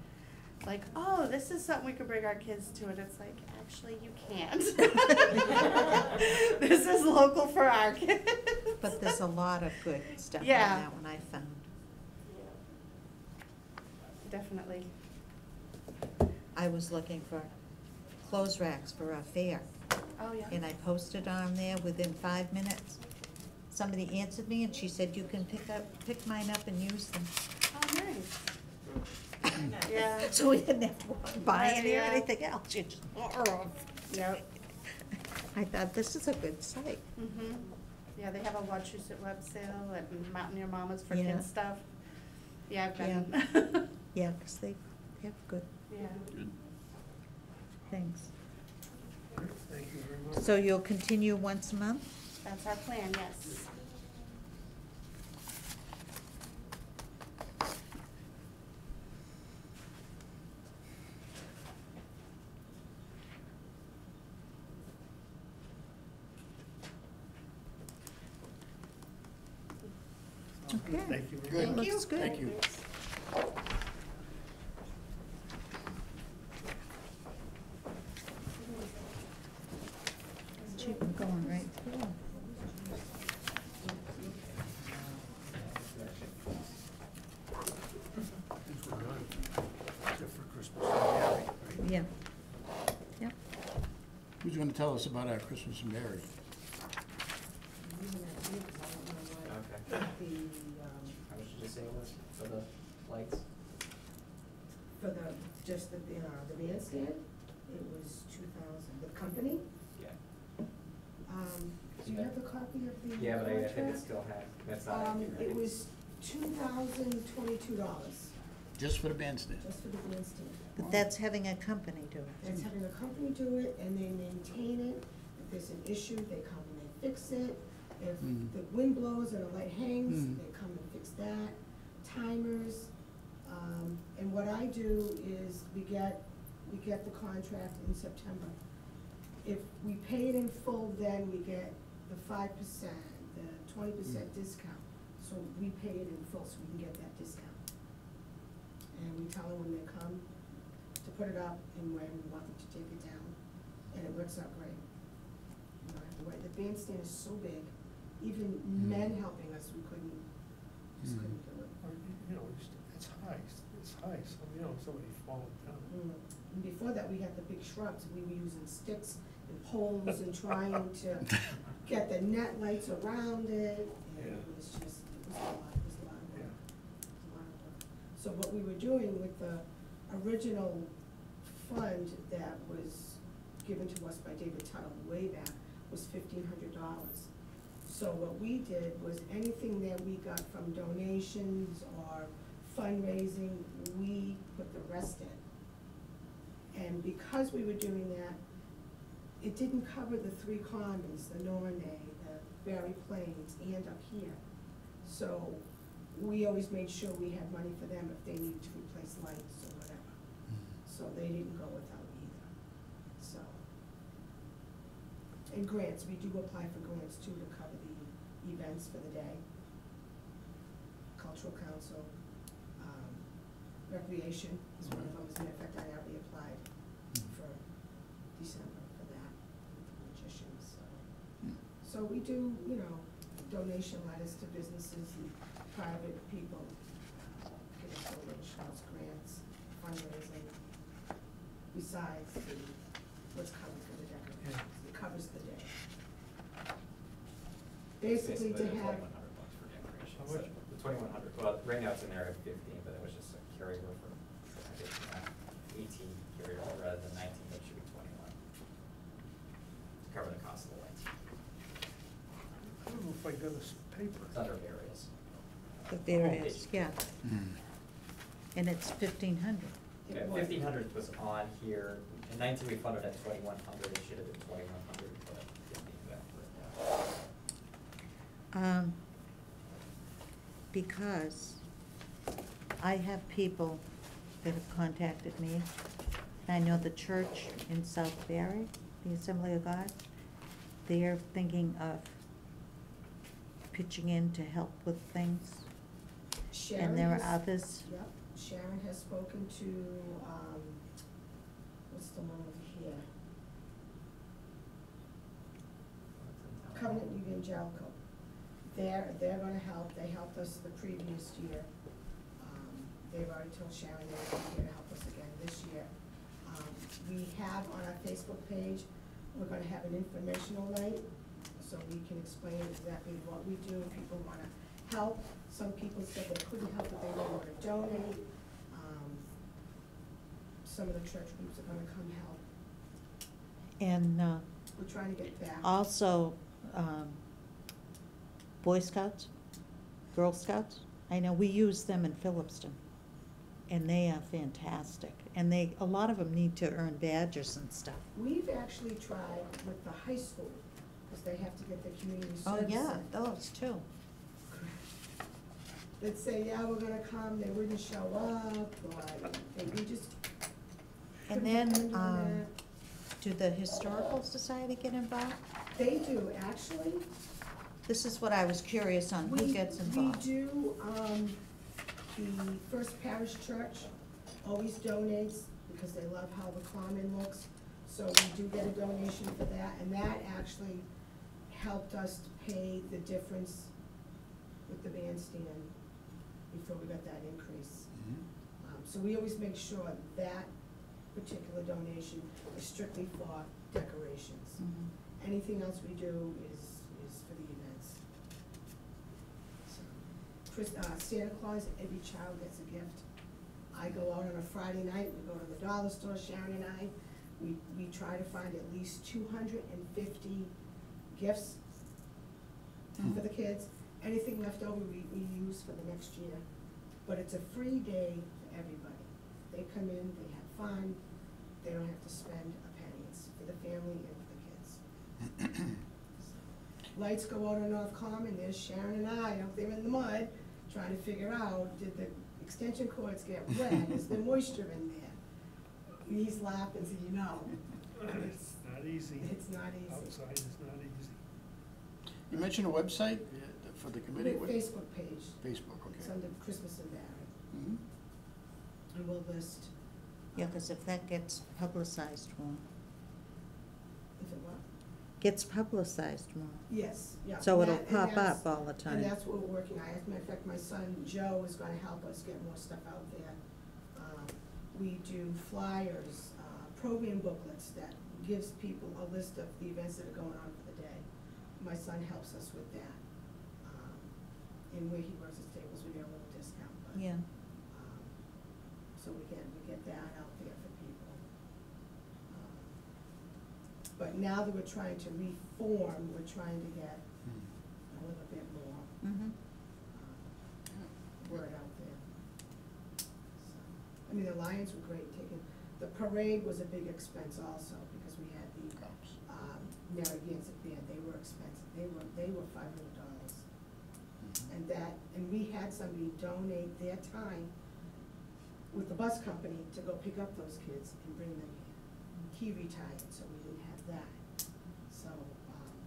Like, oh, this is something we could bring our kids to, and it's like, actually, you can't. This is local for our kids. But there's a lot of good stuff on Yeah. that one I found. Definitely. I was looking for clothes racks for our fair, Oh, yeah. and I posted on there within 5 minutes. Somebody answered me and she said, you can pick mine up and use them. Oh, nice. Yeah. So we didn't have to go out and buy Right, any or yeah. anything else, you just order them. Yep. I thought, this is a good site. Mhm. Yeah, they have a Wachusett web sale and Mountaineer Mamas for Yeah. kids stuff. Yeah, I've been. Yeah, because they have good Yeah. things. Thank you very much. So you'll continue once a month? That's our plan, yes. Okay. Thank you very Good. much. Looks good. Thank you. Keep them going right through. Things were good, except for Christmas and Mary, right? Yeah. Yep. Who's going to tell us about our Christmas and Mary? Okay. How much did you say it was for the lights? For the, just the bandstand, it was 2,000. The company, Yeah. do you have a copy of the Yeah, but I think it contract? still had, that's not accurate. It was $2,022 Just for the bandstand? just for the bandstand. But that's having a company do it. That's having a company do it, and they maintain it. If there's an issue, they come and they fix it. If Mm. the wind blows and a light hangs, Mm. they come and fix that. Timers, and what I do is we get the contract in September. If we pay it in full, then we get the 5%, the 20% discount. So we pay it in full, so we can get that discount. And we tell them when they come to put it up and when we want them to take it down, and it works out great. You don't have to wait. The bandstand is so big, even men helping us, we just couldn't do it. Or, you know, it's high, so, you know, somebody falling down. And before that, we had the big shrubs, we were using sticks and poles and trying to get the net lights around it, and Yeah. it was just, it was a lot of work. Yeah. It was a lot of work. So what we were doing with the original fund that was given to us by David Tuttle way back was $1,500. So what we did was anything that we got from donations or fundraising, we put the rest in. And because we were doing that, it didn't cover the 3 commons, the Nornay, the Barre Plains, and up here. So we always made sure we had money for them if they needed to replace lights or whatever. So they didn't go without either, so. And grants, we do apply for grants too to cover the events for the day. Cultural Council, Recreation is one of them, as a matter of fact, I already applied for December for that, with the magicians, so. So we do, you know, donation letters to businesses and private people, give us donations, grants, fundraising, besides what's covered for the decorations. It covers the day. Basically to have, $2,100 for decorations. How much? The 2,100, well, right now it's in there at 15, but it was just a carryover for, I think, 18 carryover rather than 19, but it should be 21. To cover the cost of the lights. I don't know if I got this paper. It's under various. The various, yeah. Mm. And it's 1,500. Yeah, 1,500 was on here. In 19, we funded at 2,100. It should have been 2,100, but didn't need that. Because I have people that have contacted me. I know the church in South Barre, the Assembly of God, they're thinking of pitching in to help with things. And there are others. Yep, Sharon has spoken to, what's the one over here? Covenant Evangelical. They're gonna help, they helped us the previous year. They've already told Sharon they were here to help us again this year. We have on our Facebook page, we're gonna have an informational night, so we can explain exactly what we do, if people wanna help. Some people said they couldn't help, but they didn't wanna donate. Some of the church groups are gonna come help. And We're trying to get back. also, Boy Scouts, Girl Scouts. I know we use them in Phillipston, and they are fantastic. And a lot of them need to earn badges and stuff. We've actually tried with the high school, because they have to get the community Oh, service. yeah, center. those too. They'd say, yeah, we're gonna come, they wouldn't show up, or we just. And couldn't then, depend on that. do the Historical Society get involved? They do, actually. This is what I was curious on, who gets involved? We do, the First Parish Church always donates, because they love how the common looks. So we do get a donation for that, and that actually helped us to pay the difference with the bandstand before we got that increase. So we always make sure that particular donation is strictly for decorations. Mhm. Anything else we do is for the events. So, Santa Claus, every child gets a gift. I go out on a Friday night, we go to the dollar store, Sharon and I, we try to find at least 250 gifts for the kids. Anything left over, we use for the next year. But it's a free day for everybody. They come in, they have fun, they don't have to spend a penny. It's for the family and for the kids. Lights go out on North Common, there's Sharon and I out there in the mud, trying to figure out, did the extension cords get wet? Is there moisture in there? He's laughing, so you know. It's not easy. It's not easy. Outside is not easy. You mentioned a website for the committee? The Facebook page. Facebook, It's okay. under Christmas and Barre. Mhm. And we'll list. Yeah, because if that gets publicized more, If it what? gets publicized more. Yes, yeah. So And it'll that- and pop that's- up all the time. And that's what we're working on. As a matter of fact, my son Joe is gonna help us get more stuff out there. We do flyers, program booklets that gives people a list of the events that are going on for the day. My son helps us with that. And where he works at Staples, we get a little discount, but. Yeah. So we get that out there for people. But now that we're trying to reform, we're trying to get a little bit more Mm-hmm. word out there. So, I mean, the Lions were great taking, the parade was a big expense also, because we had the, Narragansett band, they were expensive, they were $500. And we had somebody donate their time with the bus company to go pick up those kids and bring them here. He retired, so we didn't have that. So,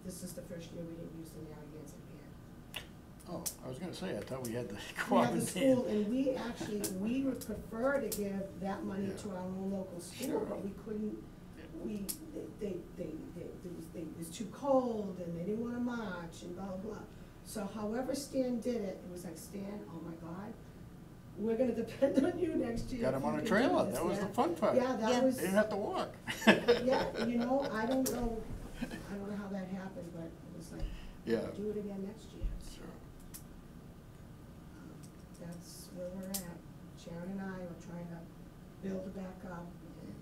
this is the first year we didn't use the Narragansett band. Oh, I was gonna say, I thought we had the We had Quabbin the school, band. and we would prefer to give that money Yeah. to our own local school, Sure. but we couldn't, it was too cold, and they didn't wanna march, and blah, blah, blah. So however Stan did it, it was like, Stan, oh my God, we're gonna depend on you next year. Got if them on you a can do trailer, this." that was the Yeah. fun part. Yeah, Yeah. that was. They didn't have to walk. Yeah, you know, I don't know how that happened, but it was like, Yeah. do it again next year. Sure. That's where we're at. Sharon and I are trying to build it back up and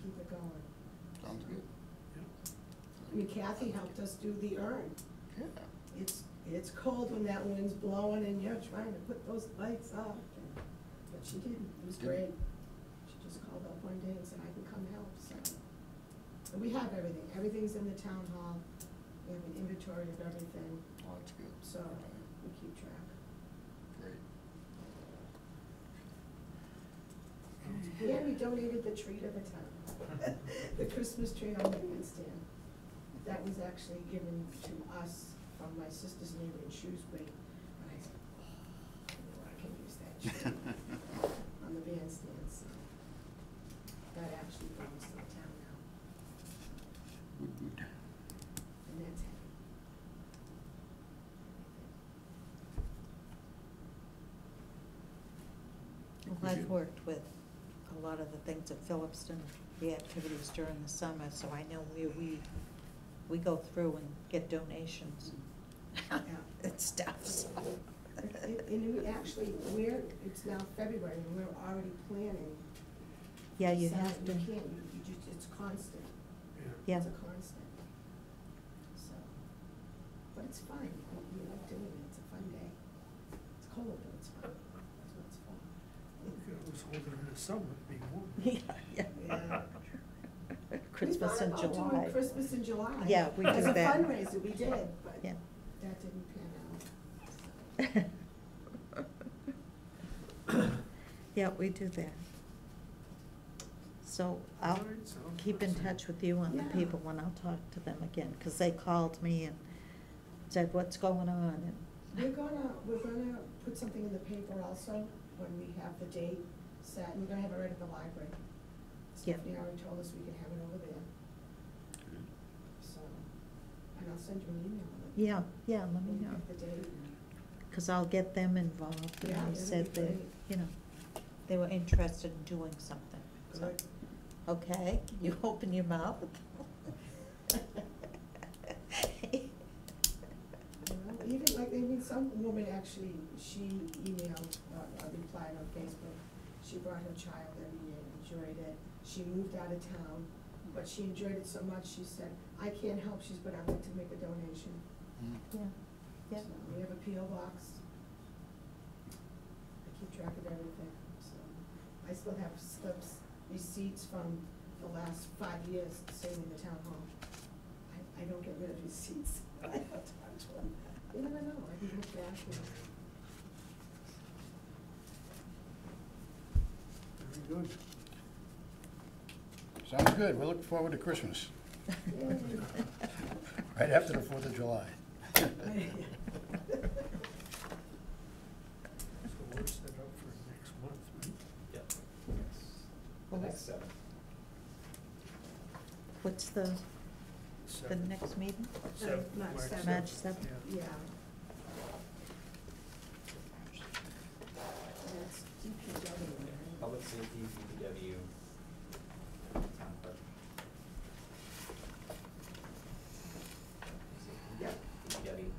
keep it going. Sounds good. I mean, Kathy helped us do the urn. Yeah. It's cold when that wind's blowing and you're trying to put those lights up. but she did, it was Good. great. She just called up one day and said, I can come help, so. And we have everything, everything's in the town hall, we have an inventory of everything, Oh, that's good. so we keep track. Great. And we donated the tree to the town, the Christmas tree on the bandstand. That was actually given to us from my sister's neighbor in Shrewsbury. And I said, oh, I can use that tree on the bandstand, so that actually belongs to the town now, Good, good. and that's happy. Well, I've worked with a lot of the things at Phillipston, the activities during the summer, so I know where we go through and get donations and stuff, so. And we actually, it's now February, and we're already planning. Yeah, you So have to. You can't, you just, it's constant. Yeah. It's a constant. So, but it's fun, we like doing it, it's a fun day. It's cold, but it's fun, that's what it's for. It was holding in the summer, it'd be warm. Yeah, Yeah. Christmas in We thought about July. doing Christmas in July. Yeah, we do As a that. fundraiser, we did, but Yeah. that didn't pan out. Yeah, we do that. So I'll All right, sounds keep good. in touch with you on the Yeah. people when I'll talk to them again, because they called me and said, what's going on? And We're gonna put something in the paper also, when we have the date set, and we're gonna have it right at the library. Yeah. Stephanie already told us we can have it over there, so, and I'll send you an email on it. yeah, let me When we know, get the date. because I'll get them involved. And Yeah, they that'd said be that, great. you know, they were interested in doing something. So, Good. okay, you open your mouth. Even like, some woman actually, she emailed, replied on Facebook, she brought her child every year, enjoyed it. She moved out of town, but she enjoyed it so much, she said, I can't help, but I'd like to make a donation. Yeah, yeah. So we have a P.O. box. I keep track of everything, so. I still have slips, receipts from the last 5 years sitting in the town hall. I don't get rid of receipts. I have to talk to them. You never know, I can look back and. Very good. Sounds good. We're looking forward to Christmas, right after the 4th of July. So we're set up for next month, right? Yep. The Well, next 7. What's the Seventh. next meeting? March March 7th. March 7th? Yeah. Yeah. That's DPW, right? Public safety, DPW, town clerk. Yep. DPW,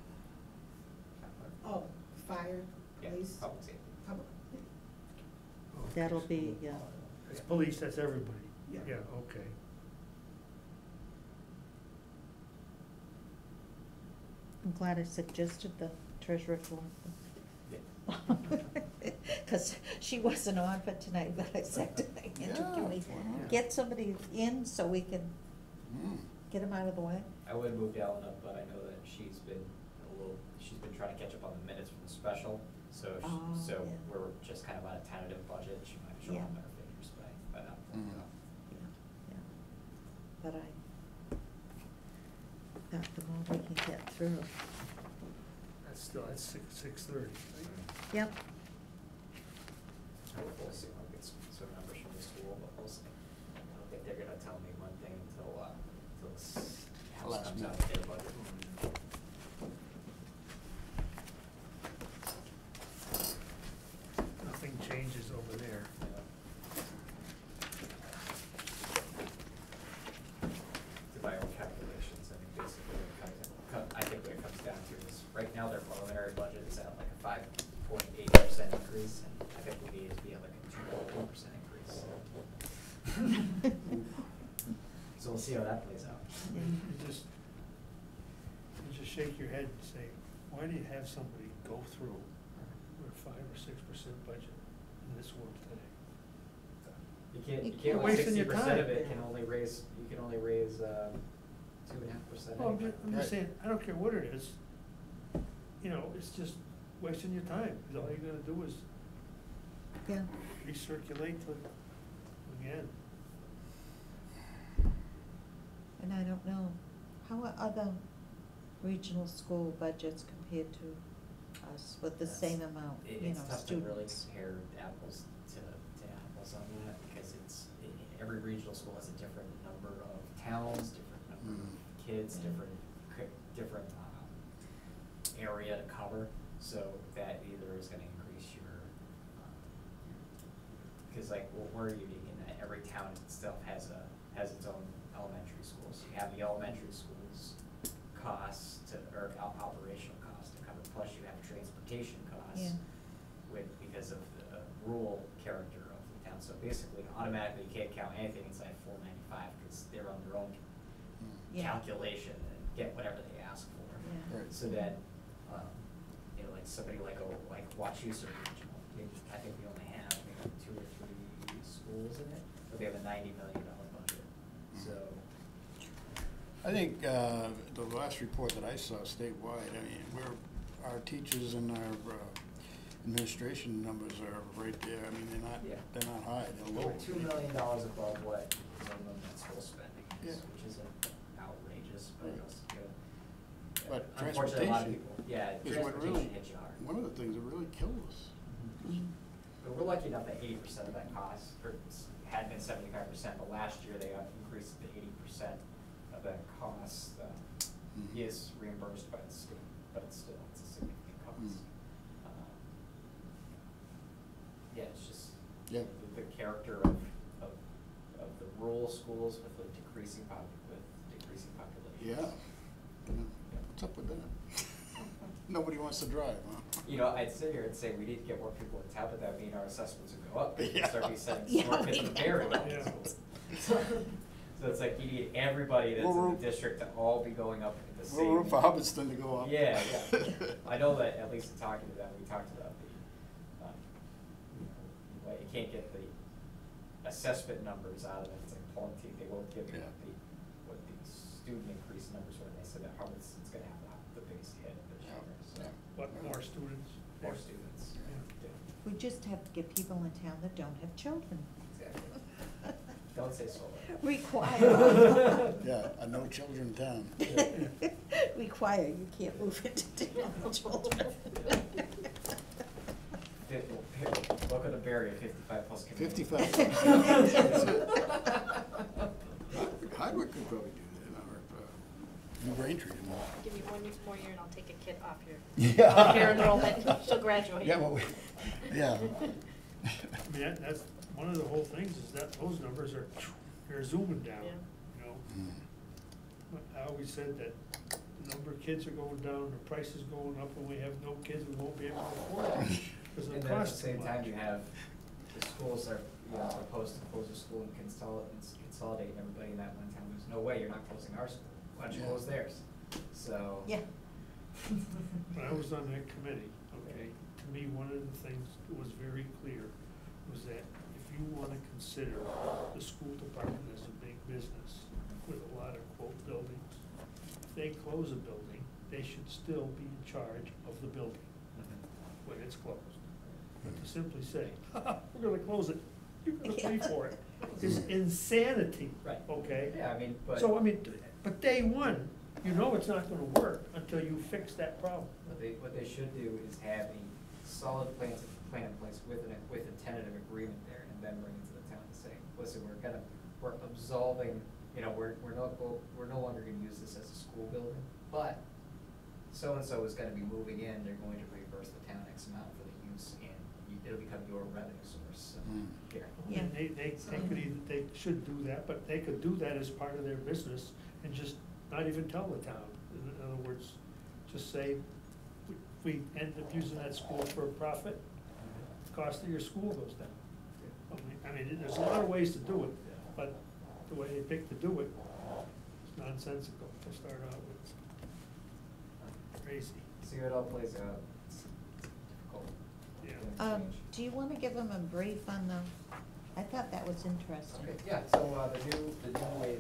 town clerk. Oh, fire, Yeah, police, public safety. public, Okay, That'll so be, That's police, that's everybody. Yeah. Yeah, okay. I'm glad I suggested the treasurer collector. Yeah. Because she wasn't on for tonight, but I said to her, Andrew, can we Yeah. get somebody in so we can Mm. get him out of the way? I would move Ellen up, but I know that she's been trying to catch up on the minutes from the special, so, Oh, so yeah. we're just kind of on a tentative budget, she might show Yeah. up better figures by that point. Mm. Yeah, yeah. But I thought the more we can get through. That's still, that's 6:30. Yep. We'll see when we get some numbers from the school, but we'll see. I don't think they're gonna tell me one thing until house Last comes out minute. of their budget. Nothing changes over there. To my own calculations, I mean, basically, I think what it comes down to is, right now, their preliminary budget is at like a 5.8% increase, and I think we need to be at like a 2.2% increase. So we'll see how that plays out. You just shake your head and say, why do you have somebody go through a 5 or 6% budget and in this world today. You can't, You you can't can't, wasting 60% your time. of it can only raise, you can only raise, 2.5% Well, anyway. I'm just Right. saying, I don't care what it is, you know, it's just wasting your time, because all you're gonna do is Yeah. recirculate again. And I don't know, how are other regional school budgets compared to us with the same amount, you know, It's tough to really students? compare apples to apples on that, because every regional school has a different number of towns, different number of kids, different, area to cover, so that either is gonna increase your, cause like, well, we're unique in that every town itself has its own elementary schools. You have the elementary schools costs or operational costs to cover, plus you have transportation costs Yeah. because of the rural character of the town. So basically, automatically you can't count anything inside 495, because they're on their own Yeah. calculation and get whatever they ask for. Yeah. Right. So that, you know, like somebody like Wachusett Regional, I think we only have maybe 2 or 3 schools in it, but they have a $90 million budget, so. I think the last report that I saw statewide, I mean, our teachers and our administration numbers are right there. I mean, Yeah. they're not high, they're We're low. $2 million above what minimum net school spending is, Yeah. which isn't outrageous, but Right. also, But unfortunately, a lot of transportation people, yeah, is what really, transportation hits you hard. one of the things that really killed us. But we're lucky enough that 80% of that cost, or had been 75%, but last year they increased it to 80% of that cost is reimbursed by the state, but it's still, it's a significant cost. Yeah, it's just Yeah. the character of the rural schools with a decreasing population. Yeah. What's up with that? Nobody wants to drive, huh? You know, I'd sit here and say we need to get more people in town, but that would mean our assessments would go up. We'd Yeah. start sending Yeah, smart kids to Barre. Yeah. So it's like you need everybody that's in Well, the district to all be going up at the We're same. room for Hubbardston to go up. Yeah, yeah. I know that at least in talking to them, we talked about the, you can't get the assessment numbers out of it. It's like pulling teeth. They won't give you Yeah. what the student increase numbers were. And they said that Hubbardston's gonna have the biggest hit this year, so. But more students. More students. Yeah. We just have to get people in town that don't have children. Exactly. Don't say so. Require. Yeah, a no children town. Require, you can't move into town with children. Welcome to Barre, 55 plus community. 55. Hardwick could probably do that, or New Braintree. Give me 1 more year and I'll take a kid off your, Yeah. off your enrollment, she'll graduate. Yeah, well, yeah. I mean, that's, one of the whole things is that those numbers are, they're zooming down, Yeah. you know? Mm. But I always said that the number of kids are going down, the price is going up, and we have no kids, we won't be able to afford it. Because And it then at the costs too same time, much. you have the schools are, you know, opposed to close a school and consolidating everybody in that one town. There's no way you're not closing our school. Why don't you Yeah. close theirs? So. Yeah. When I was on that committee, okay, to me, one of the things that was very clear was that if you wanna consider the school department as a big business with a lot of quote buildings, if they close a building, they should still be in charge of the building when it's closed. But to simply say, we're gonna close it, you're gonna pay for it, is insanity. Right. Okay? Yeah, I mean, but. So, I mean, but day one, you know it's not gonna work until you fix that problem. What they should do is have a solid plan in place with a tentative agreement there, and then bring it to the town and say, listen, we're absolving, you know, we're no longer gonna use this as a school building, but so-and-so is gonna be moving in, they're going to reimburse the town X amount for the use, and it'll become your revenue source, so, Mm. here. Yeah. And they could either, they should do that, but they could do that as part of their business and just not even tell the town. In other words, just say, we end up using that school for a profit, the cost of your school goes down. I mean, there's a lot of ways to do it, but the way they pick to do it is nonsensical to start out with. Crazy. See how it all plays out. It's difficult. Yeah. And Do you wanna give them a brief on the, I thought that was interesting, Okay, yeah, so, the new way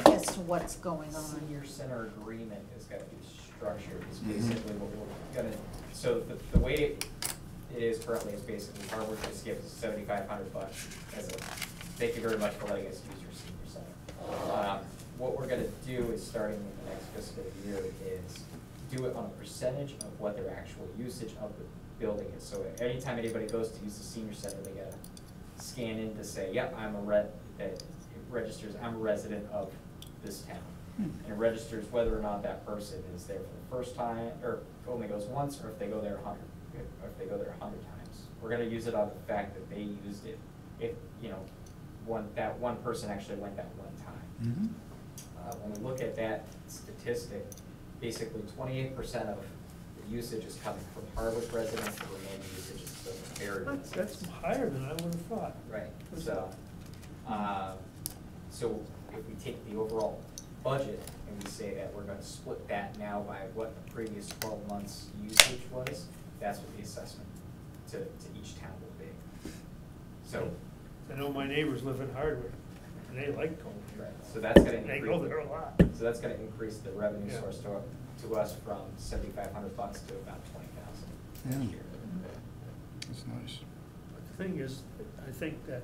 the, as to what's going on. senior center agreement is gonna be structured, is basically what we're gonna, so the way it is currently is basically Harvard just gives us $7,500 as a, thank you very much for letting us use your senior center. What we're gonna do is, starting in the next fiscal year, is do it on a percentage of what their actual usage of the building is. So anytime anybody goes to use the senior center, they gotta scan in to say, yep, it registers, I'm a resident of this town. And it registers whether or not that person is there for the first time, or only goes once, or if they go there 100, or if they go there 100 times. We're gonna use it on the fact that they used it, if, you know, that one person actually went that one time. When we look at that statistic, basically 28% of the usage is coming from Harvard residents, the remaining usage is from the Barre residents. That's higher than I would have thought. Right, so, so if we take the overall budget and we say that we're gonna split that now by what the previous 12 months usage was, that's what the assessment to each town will be. So. I know my neighbors live in Hardwick, and they like going there. Right, so that's gonna They increase. go there a lot. So that's gonna increase the revenue Yeah. source to us from $7,500 to about $20,000 next year. That's nice. But the thing is, I think that,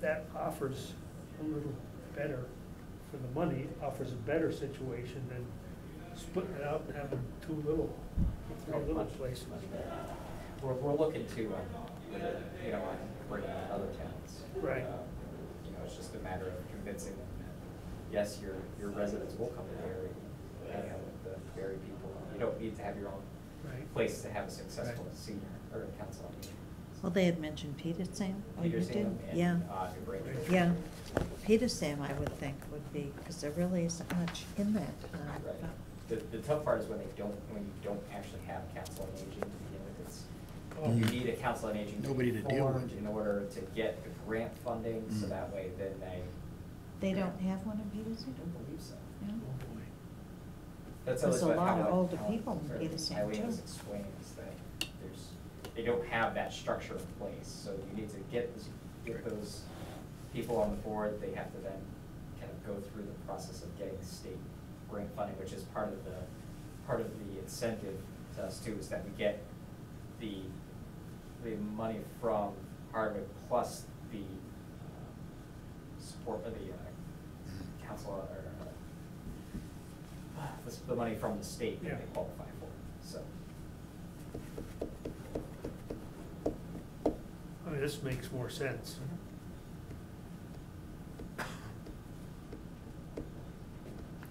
that offers a little better, for the money, offers a better situation than splitting it out and having three little places. We're looking to, you know, bring in other towns. Right. You know, it's just a matter of convincing them that, yes, your residents will come to the area, hang out with the Barre people. You don't need to have your own Right. place to have a successful Right. senior or council meeting. Well, they had mentioned Peter Sam. Oh, you Peter did? Sam and, Yeah, New Braintree. yeah. Peter Sam, I would think, would be, because there really isn't much in that. Right. The tough part is when you don't actually have council on aging to begin with. It's, Oh. you need a council on aging Nobody to deal formed with. in order to get the grant funding, so that way then They don't have one in Peter I Sam? don't believe so. Yeah. Oh, boy. That's There's always a what lot of Howard- older Howard- people in or Peter Sam, Eileen was too. explaining is that they don't have that structure in place, so you need to get those people on the board. They have to then kind of go through the process of getting state grant funding, which is part of the incentive to us too, is that we get the money from Hardwick plus the support of the council, or the money from the state that Yeah. they qualify for, so. I mean, this makes more sense.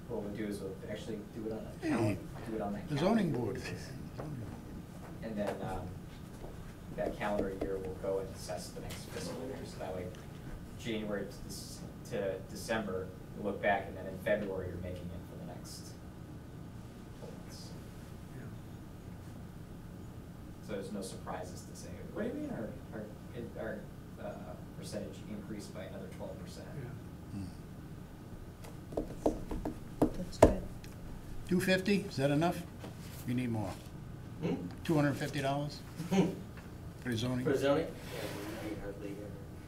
What we'll do is we'll actually do it on a Hey, calendar, do it on that The calendar. zoning board. And then, that calendar year will go and assess the next fiscal year, so that way, January to December, you look back, and then in February, you're making it for the next 12 months. So there's no surprises to say, what do you mean our percentage increased by another 12%? Yeah. That's good. $250, is that enough? You need more? $250 for the zoning? For zoning? Yeah, we hardly,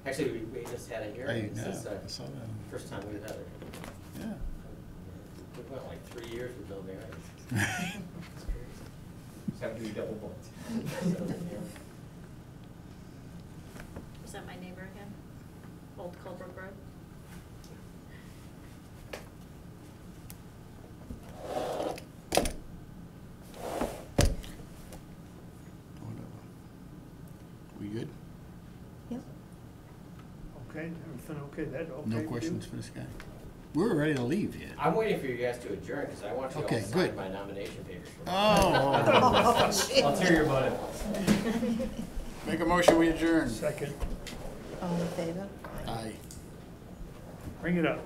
actually, we just had a hearing. Yeah, This is I saw that. first time we've had it. Yeah. We've went like 3 years with no variance. It's crazy. Just have to be double booked. Was that my neighbor again? Old Colebrook Road? We good? Yep. Okay, everything okay, that okay? No with you? questions for this guy? We were ready to leave here. I'm waiting for you guys to adjourn, because I want you all Okay, to sign good. my nomination papers. Oh. Ulterior motive. Make a motion, we adjourn. Second, All in favor? Aye. bring it up.